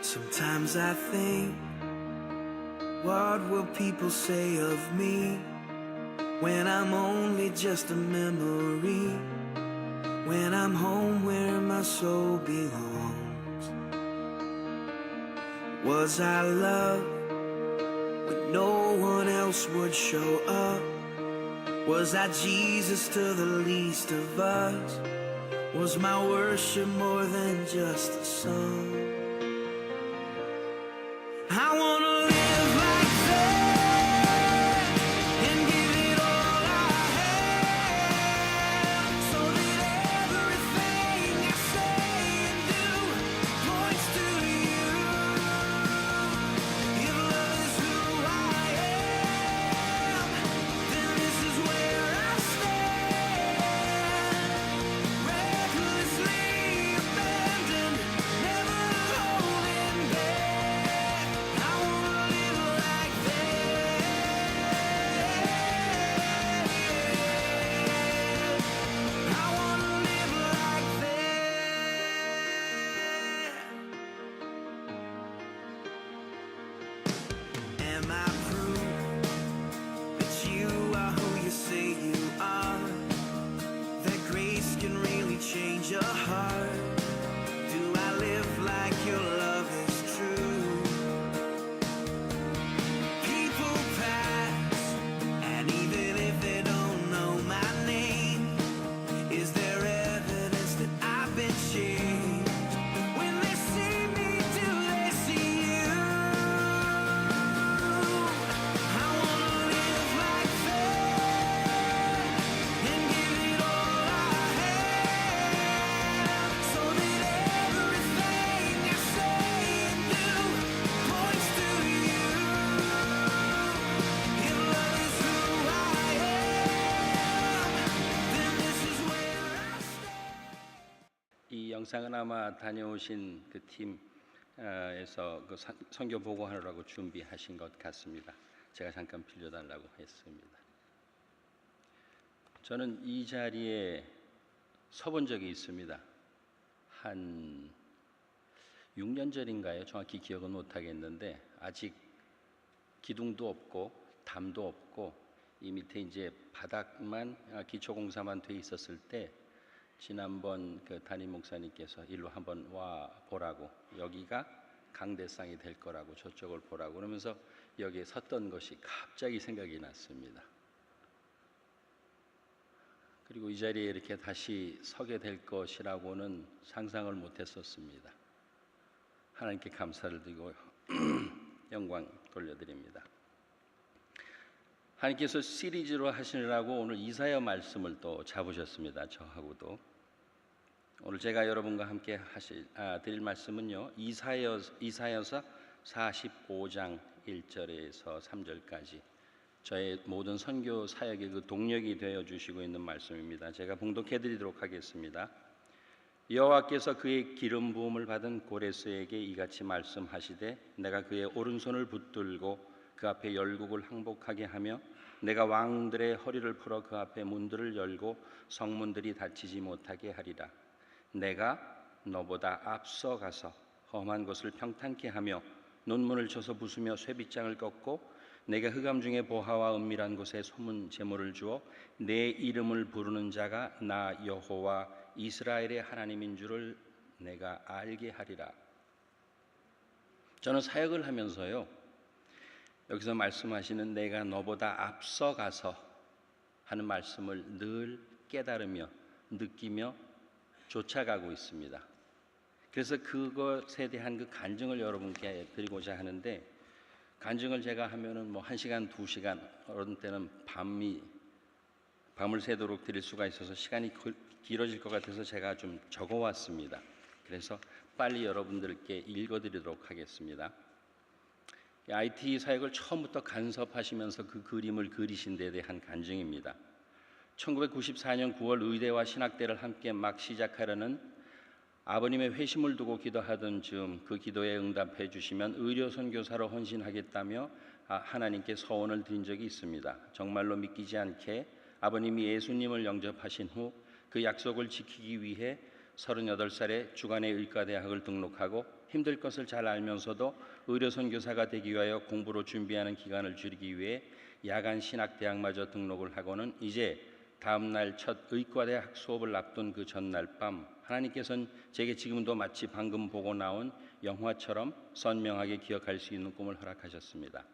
Sometimes I think, what will people say of me when I'm only just a memory? When I'm home where my soul belongs. Was I loved when no one else would show up? Was I Jesus to the least of us? Was my worship more than just a song? I wanna live like that and give it all I have, so that everything I say and do points to you. If love is who I am, then this is where I stand. Recklessly abandoned, never holding back. I wanna live like that. I wanna live like that. Am I proof that you are who you say you are? That grace can really change a heart? Do I live like your love is true? People pass, and even if they don't know my name, is there evidence that I've been changed? When they see me, do they see you? I wanna live like that and give it all I have, so that everything I say and do points to you. If love is who I am, then this is where I stand. 이 영상은 아마 다녀오신 그 팀에서 그 선교 보고하느라고 준비하신 것 같습니다. 제가 잠깐 빌려달라고 했습니다. 저는 이 자리에 서본 적이 있습니다. 한 6년 전인가요? 정확히 기억은 못하겠는데 아직 기둥도 없고 담도 없고 이 밑에 이제 바닥만 기초공사만 돼 있었을 때 지난번 그 담임 목사님께서 일로 한번 와 보라고, 여기가 강대상이 될 거라고, 저쪽을 보라고 그러면서 여기에 섰던 것이 갑자기 생각이 났습니다. 그리고 이 자리에 이렇게 다시 서게 될 것이라고는 상상을 못했었습니다. 하나님께 감사를 드리고 영광 돌려드립니다. 하나님께서 시리즈로 하시느라고 오늘 이사야 말씀을 또 잡으셨습니다. 저하고도. 오늘 제가 여러분과 함께 드릴 말씀은요, 이사야서 45장 1절에서 3절까지 저의 모든 선교 사역의 그 동력이 되어 주시고 있는 말씀입니다. 제가 봉독해 드리도록 하겠습니다. 여호와께서 그의 기름 부음을 받은 고레스에게 이같이 말씀하시되, 내가 그의 오른손을 붙들고 그 앞에 열국을 항복하게 하며 내가 왕들의 허리를 풀어 그 앞에 문들을 열고 성문들이 닫히지 못하게 하리라. 내가 너보다 앞서가서 험한 곳을 평탄케 하며 논문을 쳐서 부수며 쇠빗장을 꺾고 내가 흑암 중에 보화와 은밀한 곳에 소문 제물을 주어 내 이름을 부르는 자가 나 여호와 이스라엘의 하나님인 줄을 내가 알게 하리라. 저는 사역을 하면서요, 여기서 말씀하시는 내가 너보다 앞서가서 하는 말씀을 늘 깨달으며 느끼며 쫓아가고 있습니다. 그래서 그것에 대한 그 간증을 여러분께 드리고자 하는데, 간증을 제가 하면은 뭐 1시간, 2시간, 어떤 때는 밤을 새도록 드릴 수가 있어서 시간이 길어질 것 같아서 제가 좀 적어왔습니다. 그래서 빨리 여러분들께 읽어드리도록 하겠습니다. IT 사역을 처음부터 간섭하시면서 그 그림을 그리신 데에 대한 간증입니다. 1994년 9월 의대와 신학대를 함께 막 시작하려는 아버님의 회심을 두고 기도하던 즈음 그 기도에 응답해 주시면 의료 선교사로 헌신하겠다며 하나님께 서원을 드린 적이 있습니다. 정말로 믿기지 않게 아버님이 예수님을 영접하신 후 그 약속을 지키기 위해 38살에 주간의 의과대학을 등록하고 힘들 것을 잘 알면서도 의료 선교사가 되기 위하여 공부로 준비하는 기간을 줄이기 위해 야간 신학대학마저 등록을 하고는 이제 다음 날 첫 의과대학 수업을 앞둔 그 전날 밤 하나님께서는 제게 지금도 마치 방금 보고 나온 영화처럼 선명하게 기억할 수 있는 꿈을 허락하셨습니다.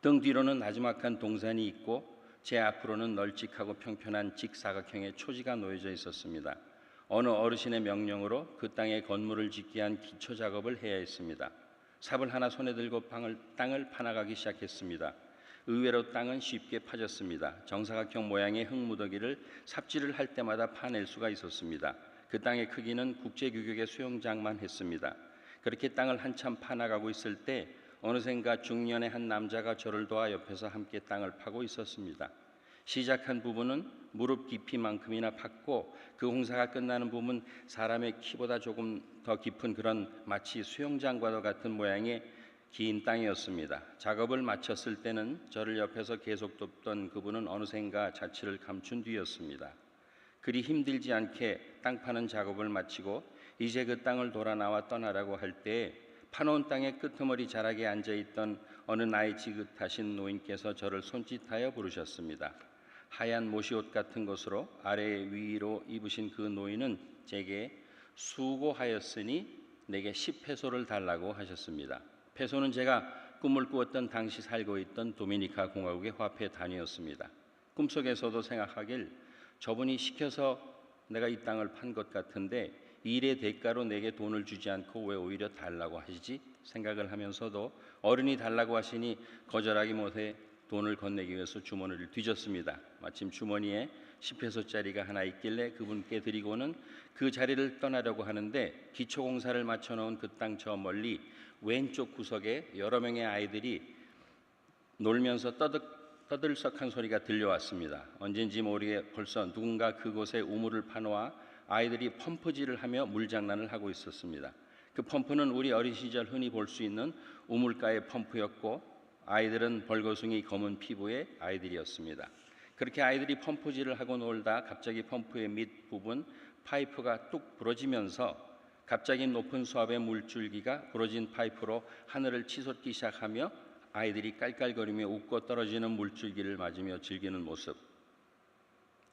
등 뒤로는 나지막한 동산이 있고 제 앞으로는 널찍하고 평평한 직사각형의 초지가 놓여져 있었습니다. 어느 어르신의 명령으로 그 땅에 건물을 짓기 위한 기초 작업을 해야 했습니다. 삽을 하나 손에 들고 땅을 파나가기 시작했습니다. 의외로 땅은 쉽게 파졌습니다. 정사각형 모양의 흙무더기를 삽질을 할 때마다 파낼 수가 있었습니다. 그 땅의 크기는 국제규격의 수영장만 했습니다. 그렇게 땅을 한참 파나가고 있을 때 어느샌가 중년의 한 남자가 저를 도와 옆에서 함께 땅을 파고 있었습니다. 시작한 부분은 무릎 깊이만큼이나 팠고 그 공사가 끝나는 부분은 사람의 키보다 조금 더 깊은 그런 마치 수영장과도 같은 모양의 긴 땅이었습니다. 작업을 마쳤을 때는 저를 옆에서 계속 돕던 그분은 어느샌가 자취를 감춘 뒤였습니다. 그리 힘들지 않게 땅 파는 작업을 마치고 이제 그 땅을 돌아 나와 떠나라고 할 때 파놓은 땅에 끄트머리 자락에 앉아있던 어느 나이 지긋하신 노인께서 저를 손짓하여 부르셨습니다. 하얀 모시옷 같은 것으로 아래 위로 입으신 그 노인은 제게 수고하였으니 내게 10페소를 달라고 하셨습니다. 페소는 제가 꿈을 꾸었던 당시 살고 있던 도미니카 공화국의 화폐 단위였습니다. 꿈속에서도 생각하길 저분이 시켜서 내가 이 땅을 판 것 같은데 일의 대가로 내게 돈을 주지 않고 왜 오히려 달라고 하시지 생각을 하면서도 어른이 달라고 하시니 거절하기 못해 돈을 건네기 위해서 주머니를 뒤졌습니다. 마침 주머니에 10페소짜리가 하나 있길래 그분께 드리고는 그 자리를 떠나려고 하는데 기초공사를 마쳐놓은 그 땅 저 멀리 왼쪽 구석에 여러 명의 아이들이 놀면서 떠들썩한 소리가 들려왔습니다. 언젠지 모르게 벌써 누군가 그곳에 우물을 파놓아 아이들이 펌프질을 하며 물장난을 하고 있었습니다. 그 펌프는 우리 어린 시절 흔히 볼 수 있는 우물가의 펌프였고 아이들은 벌거숭이 검은 피부의 아이들이었습니다. 그렇게 아이들이 펌프질을 하고 놀다 갑자기 펌프의 밑부분 파이프가 뚝 부러지면서 갑자기 높은 수압의 물줄기가 부러진 파이프로 하늘을 치솟기 시작하며 아이들이 깔깔거리며 웃고 떨어지는 물줄기를 맞으며 즐기는 모습,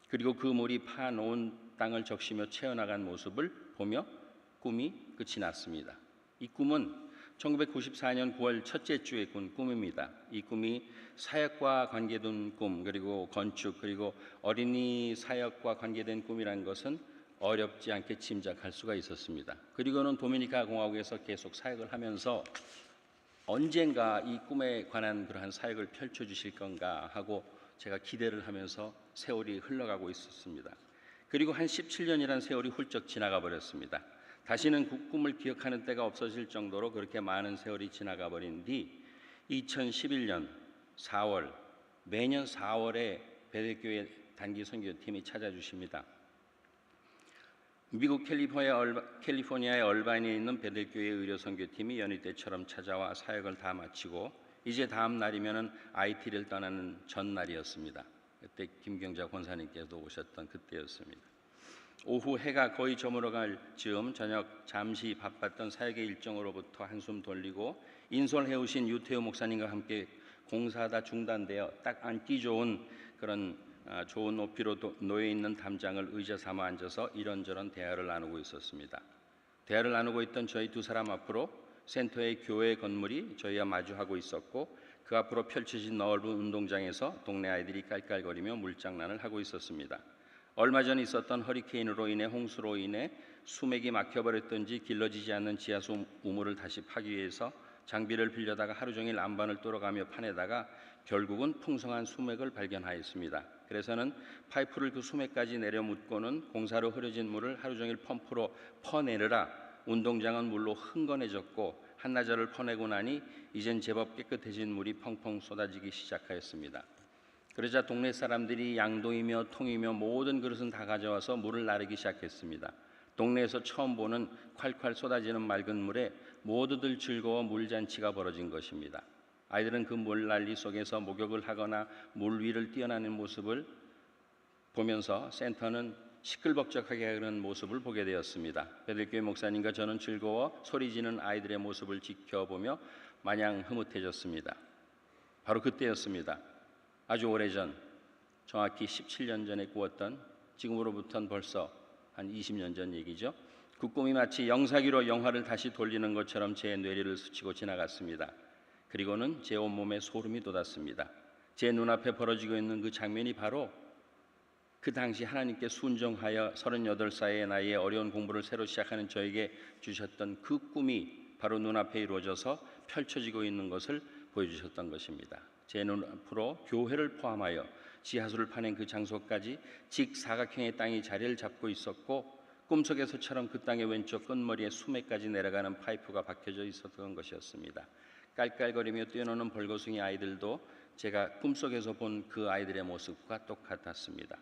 그리고 그 물이 파놓은 땅을 적시며 채워나간 모습을 보며 꿈이 끝이 났습니다. 이 꿈은 1994년 9월 첫째 주에 꾼 꿈입니다. 이 꿈이 사역과 관계된 꿈, 그리고 건축, 그리고 어린이 사역과 관계된 꿈이라는 것은 어렵지 않게 짐작할 수가 있었습니다. 그리고는 도미니카 공화국에서 계속 사역을 하면서 언젠가 이 꿈에 관한 그러한 사역을 펼쳐주실 건가 하고 제가 기대를 하면서 세월이 흘러가고 있었습니다. 그리고 한 17년이라는 세월이 훌쩍 지나가 버렸습니다. 다시는 그 꿈을 기억하는 때가 없어질 정도로 그렇게 많은 세월이 지나가 버린 뒤 2011년 4월, 매년 4월에 베델교회 단기 선교팀이 찾아주십니다. 미국 캘리포니아의 얼바인에 있는 베델교회 의료 선교팀이 연희 때처럼 찾아와 사역을 다 마치고 이제 다음 날이면은 IT를 떠나는 전날이었습니다. 그때 김경자 권사님께서 오셨던 그때였습니다. 오후 해가 거의 저물어갈 즈음 저녁 잠시 바빴던 사역의 일정으로부터 한숨 돌리고 인솔해오신 유태우 목사님과 함께 공사하다 중단되어 딱 앉기 좋은 그런 좋은 높이로 놓여 있는 담장을 의자 삼아 앉아서 이런저런 대화를 나누고 있었습니다. 대화를 나누고 있던 저희 두 사람 앞으로 센터의 교회 건물이 저희와 마주하고 있었고 그 앞으로 펼쳐진 넓은 운동장에서 동네 아이들이 깔깔거리며 물장난을 하고 있었습니다. 얼마 전 있었던 허리케인으로 인해 홍수로 인해 수맥이 막혀버렸던지 길러지지 않는 지하수 우물을 다시 파기 위해서 장비를 빌려다가 하루 종일 안반을 뚫어가며 파내다가 결국은 풍성한 수맥을 발견하였습니다. 그래서는 파이프를 그 수맥까지 내려 묻고는 공사로 흐려진 물을 하루 종일 펌프로 퍼내느라 운동장은 물로 흥건해졌고 한나절을 퍼내고 나니 이젠 제법 깨끗해진 물이 펑펑 쏟아지기 시작하였습니다. 그러자 동네 사람들이 양동이며 통이며 모든 그릇은 다 가져와서 물을 나르기 시작했습니다. 동네에서 처음 보는 콸콸 쏟아지는 맑은 물에 모두들 즐거워 물잔치가 벌어진 것입니다. 아이들은 그 물난리 속에서 목욕을 하거나 물 위를 뛰어나는 모습을 보면서 센터는 시끌벅적하게 하는 모습을 보게 되었습니다. 베들교회 목사님과 저는 즐거워 소리 지는 아이들의 모습을 지켜보며 마냥 흐뭇해졌습니다. 바로 그때였습니다. 아주 오래전, 정확히 17년 전에 꾸었던, 지금으로부터는 벌써 한 20년 전 얘기죠. 그 꿈이 마치 영사기로 영화를 다시 돌리는 것처럼 제 뇌리를 스치고 지나갔습니다. 그리고는 제 온몸에 소름이 돋았습니다. 제 눈앞에 벌어지고 있는 그 장면이 바로 그 당시 하나님께 순종하여 38살의 나이에 어려운 공부를 새로 시작하는 저에게 주셨던 그 꿈이 바로 눈앞에 이루어져서 펼쳐지고 있는 것을 보여주셨던 것입니다. 제 눈앞으로 교회를 포함하여 지하수를 파낸 그 장소까지 직사각형의 땅이 자리를 잡고 있었고, 꿈속에서처럼 그 땅의 왼쪽 끝머리에 수매까지 내려가는 파이프가 박혀져 있었던 것이었습니다. 깔깔거리며 뛰어노는 벌거숭이 아이들도 제가 꿈속에서 본 그 아이들의 모습과 똑같았습니다.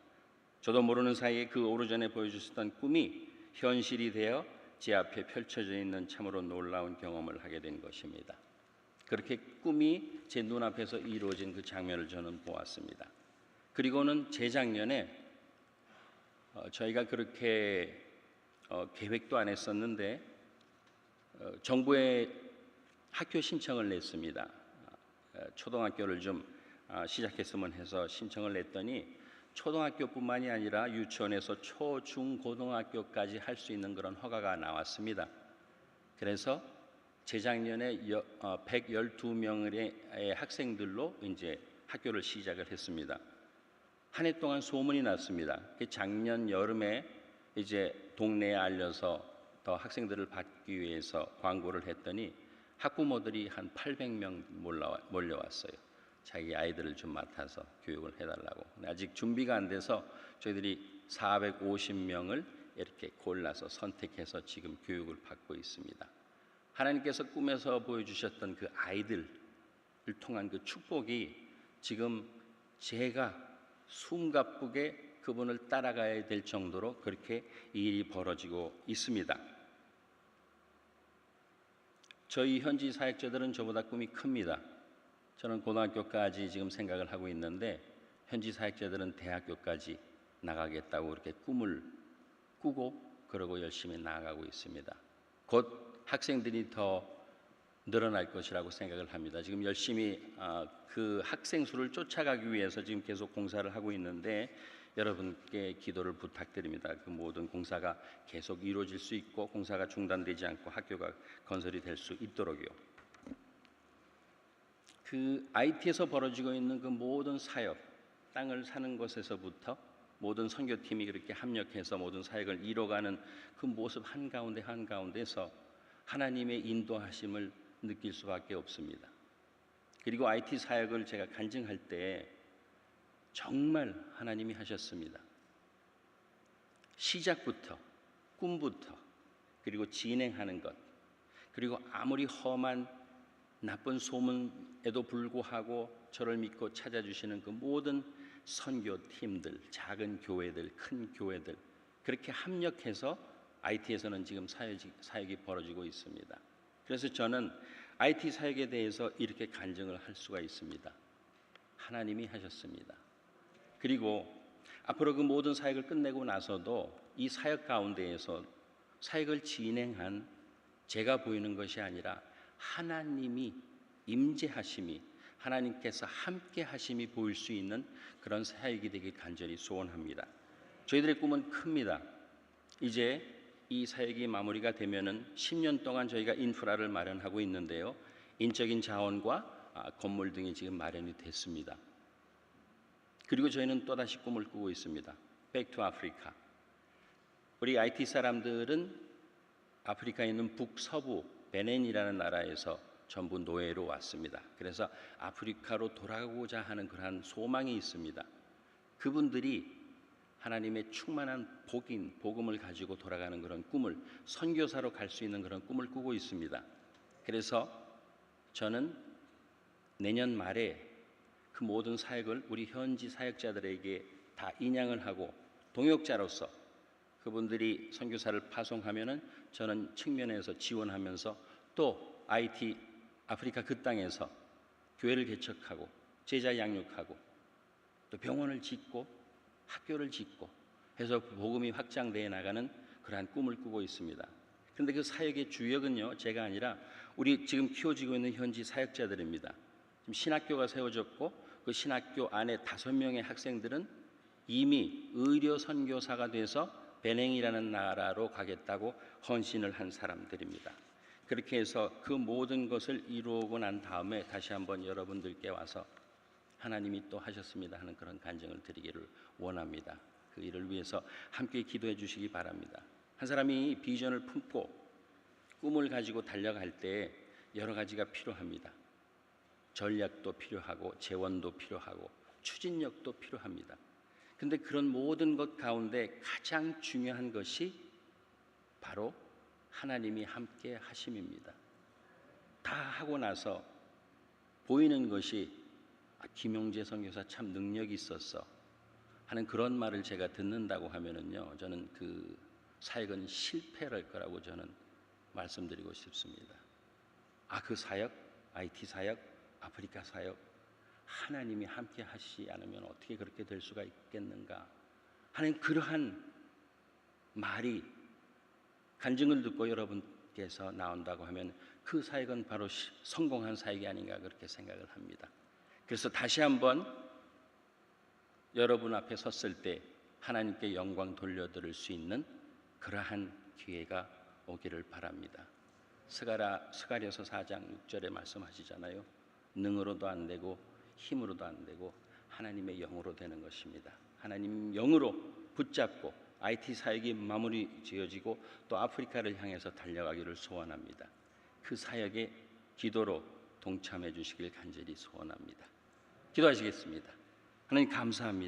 저도 모르는 사이에 그 오래전에 보여주셨던 꿈이 현실이 되어 제 앞에 펼쳐져 있는 참으로 놀라운 경험을 하게 된 것입니다. 그렇게 꿈이 제 눈앞에서 이루어진 그 장면을 저는 보았습니다. 그리고는 재작년에 저희가 그렇게 계획도 안 했었는데 정부에 학교 신청을 냈습니다. 초등학교를 좀 시작했으면 해서 신청을 냈더니 초등학교뿐만이 아니라 유치원에서 초, 중, 고등학교까지 할 수 있는 그런 허가가 나왔습니다. 그래서 재작년에 112명의 학생들로 이제 학교를 시작을 했습니다. 한 해 동안 소문이 났습니다. 작년 여름에 이제 동네에 알려서 더 학생들을 받기 위해서 광고를 했더니 학부모들이 한 800명 몰려왔어요. 자기 아이들을 좀 맡아서 교육을 해달라고. 아직 준비가 안 돼서 저희들이 450명을 이렇게 골라서 선택해서 지금 교육을 받고 있습니다. 하나님께서 꿈에서 보여주셨던 그 아이들을 통한 그 축복이 지금 제가 숨가쁘게 그분을 따라가야 될 정도로 그렇게 일이 벌어지고 있습니다. 저희 현지 사역자들은 저보다 꿈이 큽니다. 저는 고등학교까지 지금 생각을 하고 있는데 현지 사역자들은 대학교까지 나가겠다고 그렇게 꿈을 꾸고 그러고 열심히 나아가고 있습니다. 곧 학생들이 더 늘어날 것이라고 생각을 합니다. 지금 열심히 그 학생 수를 쫓아가기 위해서 지금 계속 공사를 하고 있는데 여러분께 기도를 부탁드립니다. 그 모든 공사가 계속 이루어질 수 있고 공사가 중단되지 않고 학교가 건설이 될 수 있도록요. 그 IT에서 벌어지고 있는 그 모든 사역, 땅을 사는 것에서부터 모든 선교팀이 그렇게 합력해서 모든 사역을 이뤄가는 그 모습 한가운데서 하나님의 인도하심을 느낄 수밖에 없습니다. 그리고 IT 사역을 제가 간증할 때 정말 하나님이 하셨습니다. 시작부터, 꿈부터, 그리고 진행하는 것, 그리고 아무리 험한 나쁜 소문에도 불구하고 저를 믿고 찾아주시는 그 모든 선교팀들, 작은 교회들, 큰 교회들, 그렇게 합력해서 IT에서는 지금 사역이 벌어지고 있습니다. 그래서 저는 IT 사역에 대해서 이렇게 간증을 할 수가 있습니다. 하나님이 하셨습니다. 그리고 앞으로 그 모든 사역을 끝내고 나서도 이 사역 가운데에서 사역을 진행한 제가 보이는 것이 아니라 하나님이 임재하심이, 하나님께서 함께 하심이 보일 수 있는 그런 사역이 되길 간절히 소원합니다. 저희들의 꿈은 큽니다. 이제 이 사역이 마무리가 되면은 10년 동안 저희가 인프라를 마련하고 있는데요. 인적인 자원과 건물 등이 지금 마련이 됐습니다. 그리고 저희는 또다시 꿈을 꾸고 있습니다. Back to Africa. 우리 IT 사람들은 아프리카에 있는 북서부 베넨이라는 나라에서 전부 노예로 왔습니다. 그래서 아프리카로 돌아가고자 하는 그러한 소망이 있습니다. 그분들이 하나님의 충만한 복음을 가지고 돌아가는 그런 꿈을, 선교사로 갈 수 있는 그런 꿈을 꾸고 있습니다. 그래서 저는 내년 말에 그 모든 사역을 우리 현지 사역자들에게 다 인양을 하고 동역자로서 그분들이 선교사를 파송하면은 저는 측면에서 지원하면서 또 IT 아프리카 그 땅에서 교회를 개척하고 제자 양육하고 또 병원을 짓고 학교를 짓고 해서 복음이 확장되어 나가는 그러한 꿈을 꾸고 있습니다. 그런데 그 사역의 주역은요, 제가 아니라 우리 지금 키워지고 있는 현지 사역자들입니다. 지금 신학교가 세워졌고 그 신학교 안에 5명의 학생들은 이미 의료 선교사가 돼서 베냉이라는 나라로 가겠다고 헌신을 한 사람들입니다. 그렇게 해서 그 모든 것을 이루고 난 다음에 다시 한번 여러분들께 와서 하나님이 또 하셨습니다 하는 그런 간증을 드리기를 원합니다. 그 일을 위해서 함께 기도해 주시기 바랍니다. 한 사람이 비전을 품고 꿈을 가지고 달려갈 때 여러 가지가 필요합니다. 전략도 필요하고 재원도 필요하고 추진력도 필요합니다. 그런데 그런 모든 것 가운데 가장 중요한 것이 바로 하나님이 함께 하심입니다. 다 하고 나서 보이는 것이 김용재 선교사 참 능력이 있었어 하는 그런 말을 제가 듣는다고 하면은요, 저는 그 사역은 실패할 거라고 저는 말씀드리고 싶습니다. 그 사역, IT 사역, 아프리카 사역, 하나님이 함께 하시지 않으면 어떻게 그렇게 될 수가 있겠는가 하는 그러한 말이 간증을 듣고 여러분께서 나온다고 하면 그 사역은 바로 성공한 사역이 아닌가 그렇게 생각을 합니다. 그래서 다시 한번 여러분 앞에 섰을 때 하나님께 영광 돌려드릴 수 있는 그러한 기회가 오기를 바랍니다. 스가랴서 4장 6절에 말씀하시잖아요. 능으로도 안 되고 힘으로도 안 되고 하나님의 영으로 되는 것입니다. 하나님 영으로 붙잡고 IT 사역이 마무리 지어지고 또 아프리카를 향해서 달려가기를 소원합니다. 그 사역에 기도로 동참해 주시길 간절히 소원합니다. 기도하시겠습니다. 하나님 감사합니다.